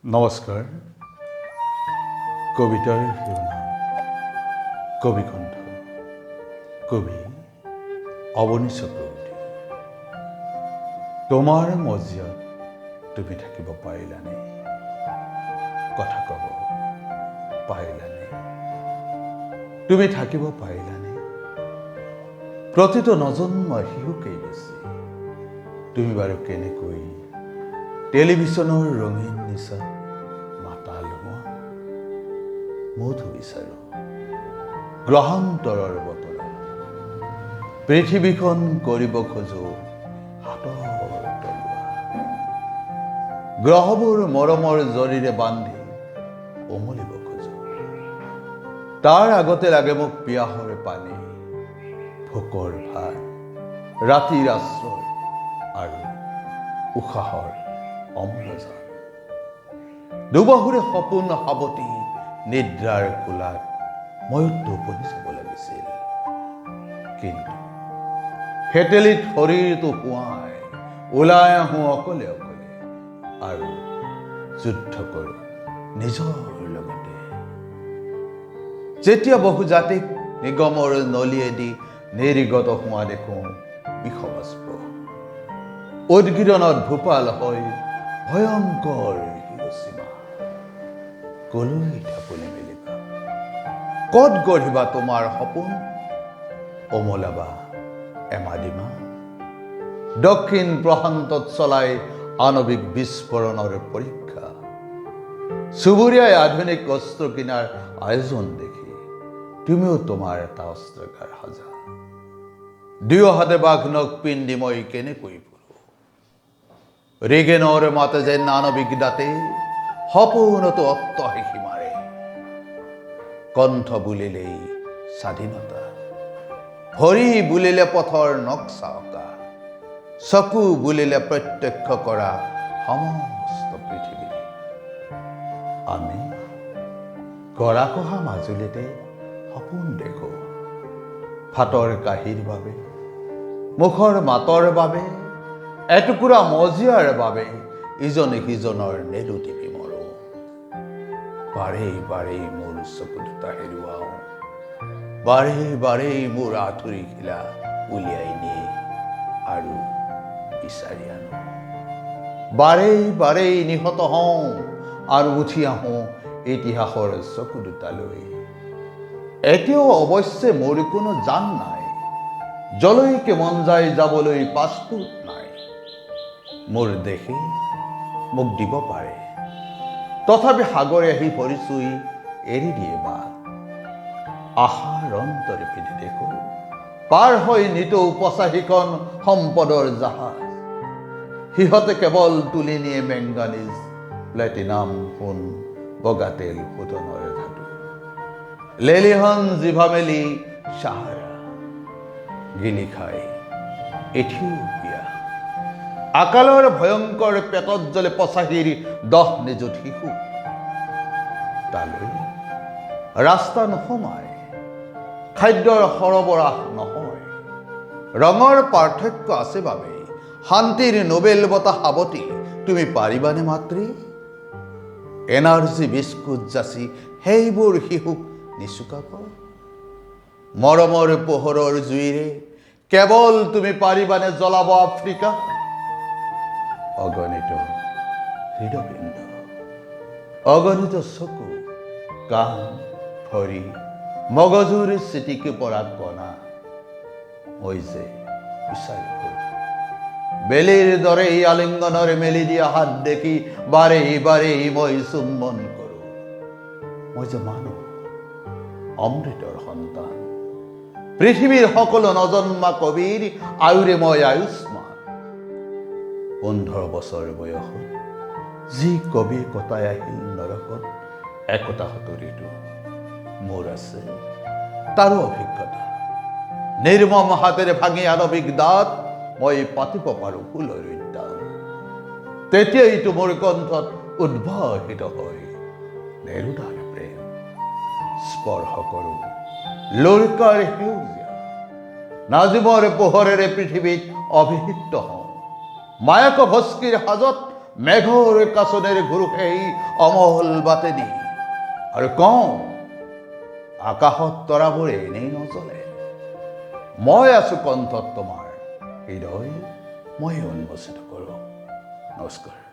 নমস্কাৰ। কবিতাৰ শিৰোনাম কবিকণ্ঠ, কবি অৱনী চক্ৰৱৰ্তী। তোমাৰ মজিয়াত তুমি থাকিব পাৰিলানে? কথা ক'ব পাৰিলানে? তুমি থাকিব পাৰিলানে? প্ৰতিটো নজন্ম শিশুকেই বেছি তুমি বাৰু কেনেকৈ টেলিভিছনৰ ৰঙীন নিচাত মাতাল হোৱা? মধু বিচাৰো গ্ৰহান্তৰৰ বতৰা, পৃথিৱীখন কৰিব খোজো হাতৰ তলুৱা। গ্ৰহবোৰ মৰমৰ জৰিৰে বান্ধি উমলিব খোজো। তাৰ আগতে লাগে মোক পিয়াহৰ পানী, ভোকৰ ভাত, ৰাতিৰ আশ্ৰয় আৰু উশাহৰ অম্লজান। দুবাহুৰে সপোন সাৱটি নিদ্ৰাৰ কোলাত ময়ো টোপনি যাব লাগিছিল, কিন্তু হেতেলিত শৰীৰটো শুৱাই ওলাই আহোঁ অকলে অকলে আৰু যুদ্ধ কৰোঁ নিজৰ লগতে। যেতিয়া বহু জাতিক নিগমৰ নলীয়েদি নিৰ্গত হোৱা দেখোঁ বিষবাষ্প, উদ্গিৰণত ভূপাল হয় ভয়ংকৰ হিৰোচিমা। কলৈ ঢাপলি মেলিবা? ক'ত গঢ়িবা তোমাৰ সপোন? অমলাবা এমাদিমা দক্ষিণ প্ৰশান্তত চলাই আণৱিক বিস্ফোৰণৰ পৰীক্ষা। চুবুৰীয়াই আধুনিক অস্ত্ৰ কিনাৰ আয়োজন দেখি তুমিও তোমাৰ এটা অস্ত্ৰাগাৰ সাজা। দুয়ো হাতে বাঘনক পিন্ধি মই কেনেকৈ ৰেগেনৰ মাতে যেন আণৱিক দাঁতে সপোনতো অট্টহাসি মাৰে। কণ্ঠ বুলিলেই স্বাধীনতা, ভৰি বুলিলে পথৰ নক্সা অঁকা, চকু বুলিলে প্ৰত্যক্ষ কৰা সমস্ত পৃথিৱী। আমি গৰাখহা মাজুলীতে সপোন দেখো, ভাতৰ কাঁহীৰ বাবে, মুখৰ মাতৰ বাবে, এটুকুৰা মজিয়াৰ বাবে ইজনে সিজনৰ নেৰু টিপি মৰো। বাৰেই বাৰেই মোৰ চকু দুটা হেৰুৱাও, বাৰেই বাৰেই মোৰ আঁঠুৰি খিলা উলিয়াই নিয়ে আৰু বিচাৰি আনো। বাৰেই বাৰেই নিহত হওঁ আৰু উঠি আহোঁ ইতিহাসৰ চকু দুটালৈ। এতিয়াও অৱশ্যে মোৰ কোনো জান নাই, যলৈকে মন যায় যাবলৈ পাছপোৰ্ট নাই। মোৰ দেশে মোক দিব পাৰে, তথাপি সাগৰে আহি ভৰি চুই এৰি দিয়ে বাট। আশাৰ অন্তৰে পিন্ধি দেখো পাৰ হৈ নিতৌ পঁচাশীখন সম্পদৰ জাহাজ। সিহঁতে কেৱল তুলি নিয়ে মেংগানিজ, প্লেটিনাম, সোণ, বগা তেল, শোধনৰ ধাতু। লেলিহান জিভা মেলি সাহাৰা গিলি খাই ইথিওপিয়া। আকালৰ ভয়ংকৰ পেটত জ্বলে ৮৫ 10 নিযুত শিশু। তালৈ ৰাস্তা নোসোমায়, খাদ্যৰ সৰবৰাহ নহয়। ৰঙৰ পাৰ্থক্য আছে বাবে শান্তিৰ নোবেল বঁটা সাৱটি তুমি পাৰিবানে মাতৃ? এনাৰ্জি বিস্কুট যাচি সেইবোৰ শিশুক নিচুকাব? মৰমৰ পোহৰৰ জুইৰে কেৱল তুমি পাৰিবানে জ্বলাব আফ্ৰিকা? অগণিত হৃদপিণ্ড, অগণিত চকু, কাণ, ভৰি, মগজুৰ চিটিকি পৰা কণা মই যে বিচাৰি ফুৰো। বেলিৰ দৰে আলিংগনৰে মেলি দিয়া হাত দেখি বাৰেই বাৰেই মই চুম্বন কৰো। মই যে মানুহ, অমৃতৰ সন্তান, পৃথিৱীৰ সকলো নজন্মা কবিৰ আয়ুৰে মই আয়ুষ্মান। ১৫ বছৰ বয়সত যি কবিয়ে কটাই আহিল নৰকত একোটা সতৰিটো, মোৰ আছে তাৰো অভিজ্ঞতা। নিৰ্মম হাতেৰে ভাঙি আণৱিক দাঁত মই পাতিব পাৰোঁ ফুলৰ উদ্যান। তেতিয়াইতো মোৰ কণ্ঠত উদ্ভাসিত হয় নেৰুদাৰ প্ৰেম। স্পৰ্শ কৰোঁ লুৰকাৰ সেউজীয়া, নাজিমৰ পোহৰেৰে পৃথিৱীত অভিষিক্ত হওঁ। মায়াক ভস্কীৰ সাজত মেঘৰ কাছনেৰ ঘূৰো সেই অমল বাটেদি আৰু কওঁ আকাশত তৰাবোৰে এনেই নজ্বলে মই আছো কণ্ঠত তোমাৰ হৃদয় মই উন্মোচিত কৰোঁ নমস্কাৰ